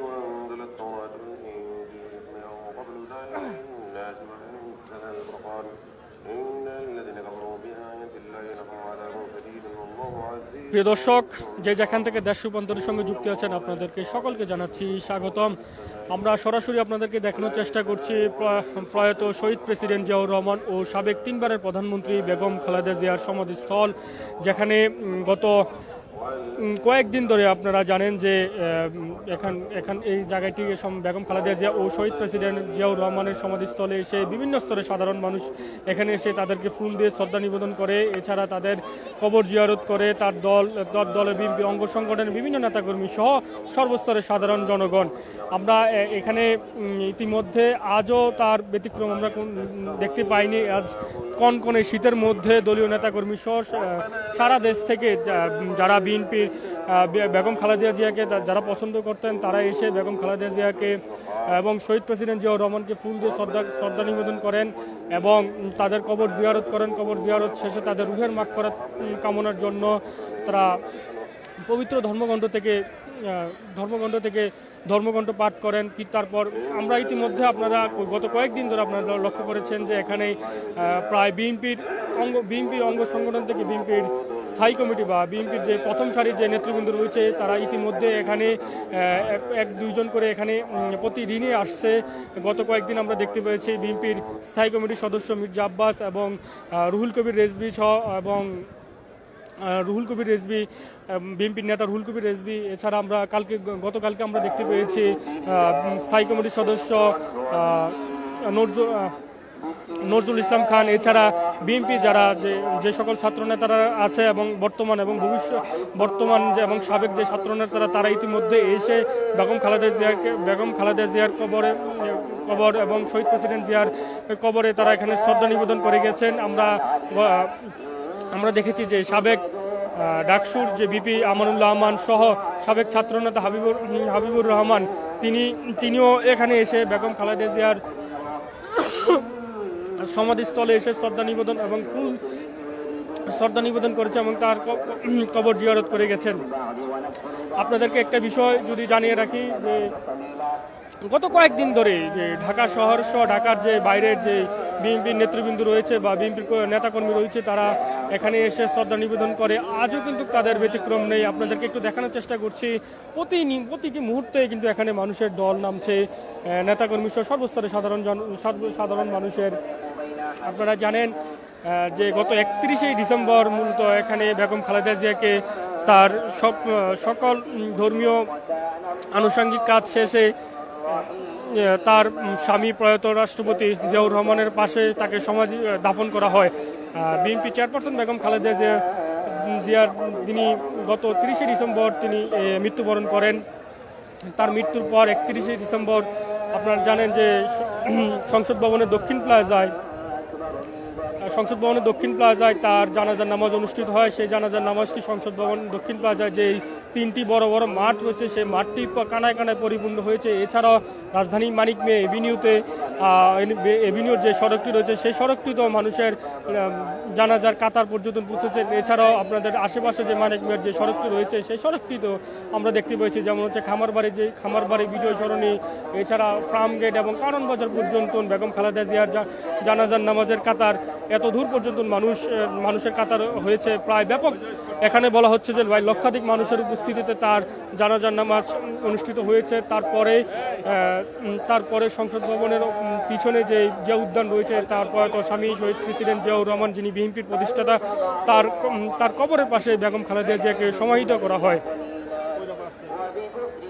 وأنزل التوراة والإنجيل من قبل هدى للناس وأنزل الفرقان إن الذين كفروا بآيات الله لهم عذاب شديد والله عزيز। প্রিয় দর্শক, যে যেখান থেকে দেশ রূপান্তরের সঙ্গে যুক্ত আছেন আপনাদেরকে সকলকে জানাচ্ছি স্বাগতম। আমরা সরাসরি আপনাদেরকে দেখানোর চেষ্টা করছি প্রয়াত শহীদ প্রেসিডেন্ট জিয়াউর রহমান ও সাবেক তিনবারের প্রধানমন্ত্রী বেগম খালেদা জিয়ার সমাধিস্থল, যেখানে গত কয়েকদিন ধরে আপনারা জানেন যে এই জায়গাটি বেগম খালেদা জিয়া ও শহীদ প্রেসিডেন্ট জিয়াউর রহমানের সমাধিস্থলে এসে বিভিন্ন স্তরে সাধারণ মানুষ এখানে এসে তাদেরকে ফুল দিয়ে শ্রদ্ধা নিবেদন করে, এছাড়া তাদের কবর জিয়ারত করে। তার দলের বিএনপি অঙ্গ সংগঠনের বিভিন্ন নেতাকর্মী সহ সর্বস্তরের সাধারণ জনগণ। আমরা এখানে ইতিমধ্যে আজও তার ব্যতিক্রম আমরা দেখতে পাইনি। আজ কনকনে শীতের মধ্যে দলীয় নেতাকর্মী সহ সারা দেশ থেকে যারা বিএনপির বেগম খালেদা জিয়াকে যারা পছন্দ করতেন তারা এসে বেগম খালেদা জিয়াকে এবং শহীদ প্রেসিডেন্ট জিয়াউর রহমানকে ফুল দিয়ে শ্রদ্ধা নিবেদন করেন এবং তাদের কবর জিয়ারত করেন। কবর জিয়ারত শেষে তাদের রুহের মাগফিরাত কামনার জন্য তারা পবিত্র ধর্মগ্রন্থ পাঠ করেন। কি তারপর আমরা ইতিমধ্যে আপনারা গত কয়েকদিন ধরে আপনারা লক্ষ্য করেছেন যে এখানে প্রায় বিএনপির অঙ্গ সংগঠন থেকে বিএনপির স্থায়ী কমিটি বা বিএনপির যে প্রথম সারির যে নেতৃবৃন্দ রয়েছে তারা ইতিমধ্যে এখানে এক দুইজন করে এখানে প্রতিদিনই আসছে। গত কয়েকদিন আমরা দেখতে পেয়েছি বিএনপির স্থায়ী কমিটির সদস্য মির্জা আব্বাস এবং রুহুল কবির রেজভী সহ এবং বিএনপির নেতা রুহুল কবির রেজভী। এছাড়া আমরা গতকালকে আমরা দেখতে পেয়েছি স্থায়ী কমিটির সদস্য নজরুল ইসলাম খান। এছাড়া বিএনপি যারা যে সকল ছাত্র নেতারা আছে এবং বর্তমান এবং সাবেক যে ছাত্র নেতারা তারা ইতিমধ্যে এসে বেগম খালেদা জিয়ার কবর এবং শহীদ প্রেসিডেন্ট জিয়ার কবরে তারা এখানে শ্রদ্ধা নিবেদন করে গেছেন। আমরা দেখেছি যে সাবেক ডাকসুর যে বিপি আমানুল্লাহ আমান সহ সাবেক ছাত্রনেতা হাবিবুর রহমান তিনিও এখানে এসে বেগম খালেদা জিয়ার সমাধিস্থলে এসে শ্রদ্ধা নিবেদন করেছে এবং তার কবর জিয়ারত করে গেছেন। আপনাদেরকে একটা বিষয় যদি জানিয়ে রাখি যে গত কয়েকদিন ধরে যে ঢাকা শহর সহ ঢাকার যে বাইরের যে বিএনপির নেতৃবৃন্দ রয়েছে বা বিএনপির নেতাকর্মী রয়েছে তারা এখানে এসে শ্রদ্ধা নিবেদন করে। আজও কিন্তু তাদের ব্যতিক্রম নেই। আপনাদেরকে একটু দেখানোর চেষ্টা করছি প্রতিটি মুহূর্তে কিন্তু এখানে মানুষের দল নামছে, নেতাকর্মী সহ সর্বস্তরের সাধারণ মানুষের। আপনারা জানেন যে গত 31শে ডিসেম্বর মূলত এখানে বেগম খালেদা জিয়াকে তার সকল ধর্মীয় আনুষঙ্গিক কাজ শেষে তার স্বামী প্রয়াত রাষ্ট্রপতি জিয়াউর রহমানের পাশে তাকে সমাধি দাফন করা হয়। বিএনপি চেয়ারপারসন বেগম খালেদা জিয়ার তিনি গত 30শে ডিসেম্বর তিনি মৃত্যুবরণ করেন। তার মৃত্যুর পর 31শে ডিসেম্বর আপনারা জানেন যে সংসদ ভবনের দক্ষিণ প্লাজায় তার জানাজার নামাজ অনুষ্ঠিত হয়। সেই জানাজার নামাজটি সংসদ ভবন দক্ষিণ প্লাজায় যে তিনটি বড় বড় মাঠ রয়েছে সেই মাঠটি কানায় কানায় পরিপূর্ণ হয়েছে। এছাড়াও রাজধানী মানিক মে এভিনিউর যে সড়কটি রয়েছে সেই সড়কটিতেও মানুষের জানাজার কাতার পর্যন্ত পৌঁছেছে। এছাড়াও আপনাদের আশেপাশে যে মানিক মেয়ের যে সড়কটি রয়েছে সেই সড়কটিতেও আমরা দেখতে পেয়েছি, যেমন হচ্ছে খামারবাড়ি বিজয় সরণি, এছাড়া ফার্ম গেট এবং কারণ বাজার পর্যন্ত বেগম খালেদা জিয়ার জানাজার নামাজের কাতার এত দূর পর্যন্ত মানুষের কাতার হয়েছে প্রায় ব্যাপক। এখানে বলা হচ্ছে যে লক্ষাধিক মানুষের উপস্থিতিতে তার জানাজার নামাজ অনুষ্ঠিত হয়েছে। তারপরে সংসদ ভবনের পিছনে যে উদ্যান রয়েছে তার প্রয়াত স্বামী শহীদ প্রেসিডেন্ট জিয়াউর রহমান যিনি বিএনপির প্রতিষ্ঠাতা তার কবরের পাশে বেগম খালেদা জিয়াকে সমাহিত করা হয়।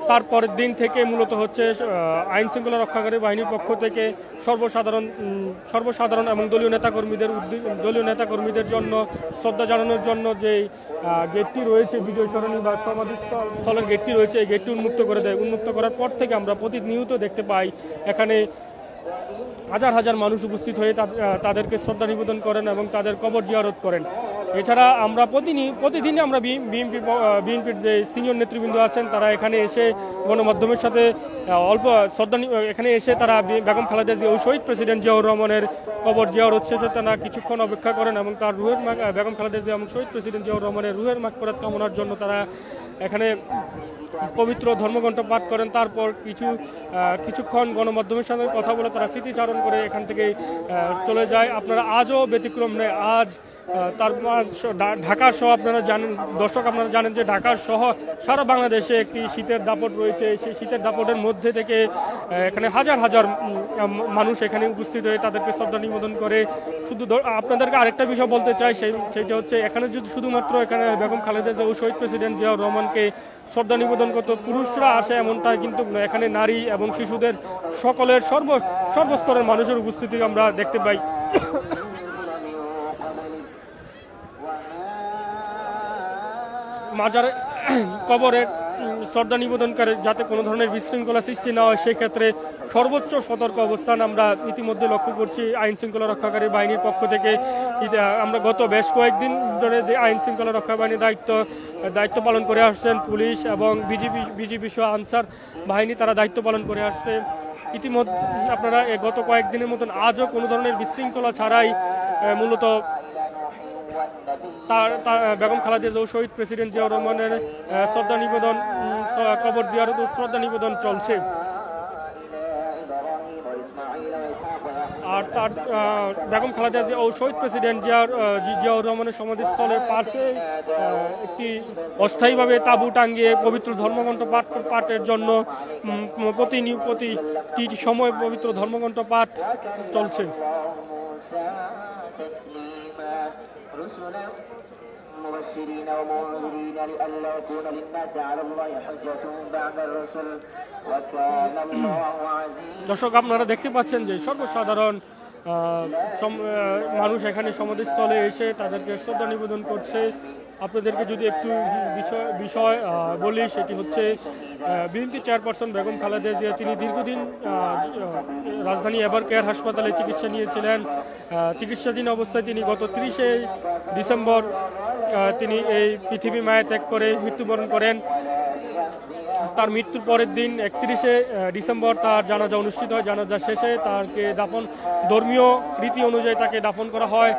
তারপরের দিন থেকে মূলত হচ্ছে আইন শৃঙ্খলা রক্ষাকারী বাহিনীর পক্ষ থেকে সর্বসাধারণ এবং দলীয় নেতাকর্মীদের জন্য শ্রদ্ধা জানানোর জন্য যে গেটটি রয়েছে বিজয় সরণি বা সমাধিস্থলের গেটটি রয়েছে এই গেটটি উন্মুক্ত করে দেয়। উন্মুক্ত করার পর থেকে আমরা প্রতিনিয়ত দেখতে পাই এখানে হাজার হাজার মানুষ উপস্থিত হয়ে তাদেরকে শ্রদ্ধা নিবেদন করেন এবং তাদের কবর জিয়ারত করেন। এছাড়া আমরা প্রতিদিনই আমরা বিএনপির যে সিনিয়র নেতৃবৃন্দ আছেন তারা এখানে এসে গণমাধ্যমের সাথে এখানে এসে তারা বেগম খালেদা জিয়া ও শহীদ প্রেসিডেন্ট জিয়াউর রহমানের কবর জিয়ারত শেষে তারা কিছুক্ষণ অপেক্ষা করেন এবং তার বেগম খালেদা জিয়া এবং শহীদ প্রেসিডেন্ট জিয়াউর রহমানের রুহের মাগফিরাত কামনার জন্য তারা এখানে পবিত্র ধর্মগ্রন্থ পাঠ করেন। তারপর কিছুক্ষণ গণমাধ্যমের সঙ্গে কথা বলে তারা স্মৃতিচারণ করে এখান থেকে চলে যায়। আপনারা আজও ব্যতিক্রম নেই। আজ ঢাকা সহ আপনারা জানেন, দর্শক আপনারা জানেন যে ঢাকা সহ সারা বাংলাদেশে একটি শীতের দাপট রয়েছে। সেই শীতের দাপটের মধ্যে থেকে এখানে হাজার হাজার মানুষ এখানে উপস্থিত হয়ে তাদেরকে শ্রদ্ধা নিবেদন করে। শুধু আপনাদেরকে আরেকটা বিষয় বলতে চাই, সেইটা হচ্ছে এখানে যদি শুধুমাত্র এখানে বেগম খালেদা জিয়া ও শহীদ প্রেসিডেন্ট জিয়াউর রহমানকে শ্রদ্ধা নিবেদন করতে পুরুষরা আসে এমনটা কিন্তু এখানে নারী এবং শিশুদের সকলের সর্বস্তরের মানুষের উপস্থিতি আমরা দেখতে পাই। মাজার কবরের শ্রদ্ধা নিবেদন করে যাতে কোনো ধরনের বিশৃঙ্খলা সৃষ্টি না হয় সেক্ষেত্রে সর্বোচ্চ সতর্ক অবস্থান আমরা ইতিমধ্যে লক্ষ্য করছি আইন শৃঙ্খলা রক্ষাকারী বাহিনীর পক্ষ থেকে। আমরা গত বেশ কয়েকদিন ধরে যে আইন শৃঙ্খলা রক্ষা বাহিনীর দায়িত্ব পালন করে আসছেন পুলিশ এবং বিজিবি সহ আনসার বাহিনী, তারা দায়িত্ব পালন করে আসছে। ইতিমধ্যে আপনারা গত কয়েকদিনের মতন আজও কোনো ধরনের বিশৃঙ্খলা ছাড়াই মূলত বেগম খালেদা জিয়া ও শহীদ প্রেসিডেন্ট জিয়াউর রহমানের শ্রদ্ধা নিবেদন, কবর জিয়ারত শ্রদ্ধা নিবেদন চলছে। আর তার বেগম খালেদা জিয়া ও শহীদ প্রেসিডেন্ট জিয়াউর রহমানের সমাধিস্থলের পাশে একটি অস্থায়ীভাবে তাঁবু টাঙ্গিয়ে পবিত্র ধর্মগ্রন্থ পাঠের জন্য প্রতি সময় পবিত্র ধর্মগ্রন্থ পাঠ চলছে। مبشرين ومنذرين لئلا يكون للناس على الله حجة بعد الرسل وكان الله عزيزا। দর্শক আপনারা দেখতে পাচ্ছেন যে সর্বসাধারণ মানুষ এখানে সমাধিস্থলে এসে তাদেরকে শ্রদ্ধা নিবেদন করছে। আপনাদেরকে যদি একটু বিষয় বলি, সেটি হচ্ছে বিএনপি চেয়ারপারসন বেগম খালেদা জিয়া তিনি দীর্ঘদিন রাজধানী এভার কেয়ার হাসপাতালে চিকিৎসা নিয়েছিলেন। চিকিৎসাধীন অবস্থায় তিনি গত 30শে ডিসেম্বর তিনি এই পৃথিবী মায়া ত্যাগ করে মৃত্যুবরণ করেন। তার মৃত্যুর পরের দিন 31শে ডিসেম্বর তার জানাজা অনুষ্ঠিত হয়। জানাজা শেষে তাকে ধর্মীয় রীতি অনুযায়ী তাকে দাফন করা হয়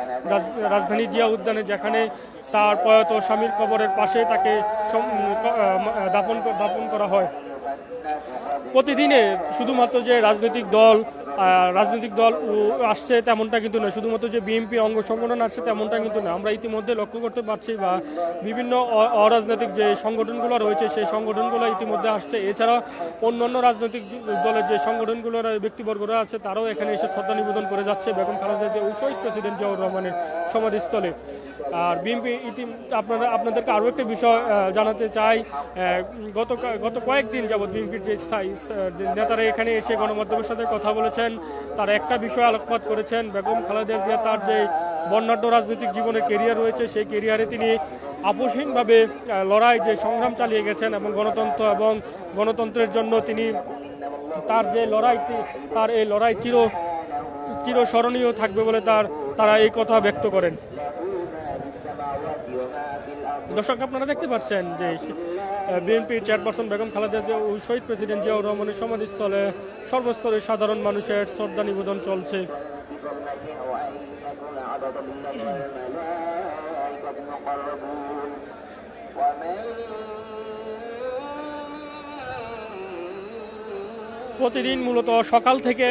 রাজধানী জিয়া উদ্যানে, যেখানে তার প্রয়াত স্বামীর কবরের পাশে তাকে দাফন করা হয়। প্রতিদিনে শুধুমাত্র যে রাজনৈতিক দল আসছে তেমনটা কিন্তু নয়, শুধুমাত্র যে বিএনপি অঙ্গ সংগঠন আসছে তেমনটা কিন্তু না। আমরা ইতিমধ্যে লক্ষ্য করতে পারছি বা বিভিন্ন অরাজনৈতিক যে সংগঠনগুলো রয়েছে সেই সংগঠনগুলো ইতিমধ্যে আসছে। এছাড়া অন্যান্য রাজনৈতিক দলের যে সংগঠনগুলোর ব্যক্তিবর্গরা আছে তারাও এখানে এসে শ্রদ্ধা নিবেদন করে যাচ্ছে বেগম খালেদা জিয়া ও শহীদ প্রেসিডেন্ট জিয়াউর রহমানের সমাধিস্থলে। আর বিএনপি আপনাদেরকে আরও একটা বিষয় জানাতে চাই, গত কয়েকদিন যাবৎ বিএনপির যে নেতারা এখানে এসে গণমাধ্যমের সাথে কথা বলেছেন, তারা একটা বিষয় আলোকপাত করেছেন। বেগম খালেদা জিয়া তার যে বর্ণাঢ্য রাজনৈতিক জীবনের কেরিয়ার রয়েছে সেই কেরিয়ারে তিনি আপোষহীনভাবে যে সংগ্রাম চালিয়ে গেছেন এবং গণতন্ত্রের জন্য তিনি তার এই লড়াই চিরস্মরণীয় থাকবে বলে তারা এই কথা ব্যক্ত করেন। দর্শক আপনারা দেখতে পাচ্ছেন যে বিএনপির চেয়ারপারসন বেগম খালেদা জিয়া ও শহীদ প্রেসিডেন্ট জিয়াউর রহমানের সমাধিস্থলে সর্বস্তরের সাধারণ মানুষের শ্রদ্ধা নিবেদন চলছে। প্রতিদিন মূলত সকাল থেকে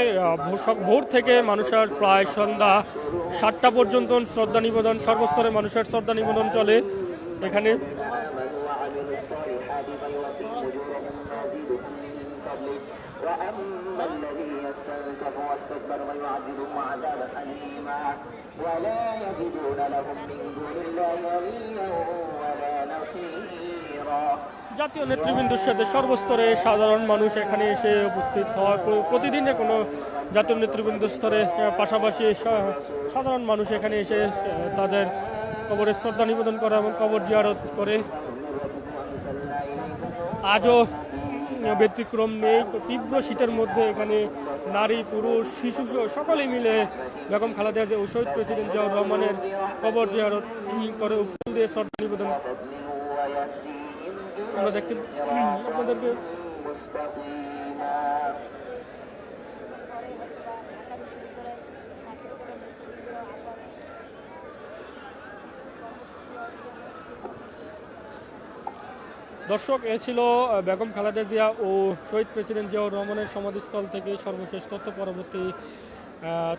ভোর থেকে মানুষের প্রায় সন্ধ্যা 7টা পর্যন্ত শ্রদ্ধা নিবেদন, সর্বস্তরের মানুষের শ্রদ্ধা নিবেদন চলে এখানে। জাতীয় নেতৃবৃন্দের সাথে সর্বস্তরে সাধারণ মানুষ এখানে এসে উপস্থিত হয়। প্রতিদিনে কোনো জাতীয় নেতৃবৃন্দ স্তরে পাশাপাশি সাধারণ মানুষ এখানে এসে তাদের কবরে শ্রদ্ধা নিবেদন করে এবং কবর জিয়ারত করে। আজও ব্যতিক্রম নেই। তীব্র শীতের মধ্যে এখানে নারী পুরুষ শিশু সকলে মিলে বেগম খালেদা জিয়া ও শহীদ প্রেসিডেন্ট জিয়াউর রহমানের কবর জিয়ারত করে ফুল দিয়ে শ্রদ্ধা নিবেদন আমরা দেখতে আপনাদেরকে দর্শক, এ ছিল বেগম খালেদা জিয়া ও শহীদ প্রেসিডেন্ট জিয়াউর রহমানের সমাধিস্থল থেকে সর্বশেষ তথ্য। পরবর্তী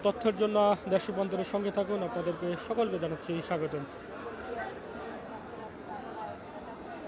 তথ্যের জন্য দেশ রূপান্তরের সঙ্গে থাকুন। আপনাদেরকে সকলকে জানাচ্ছি স্বাগতম।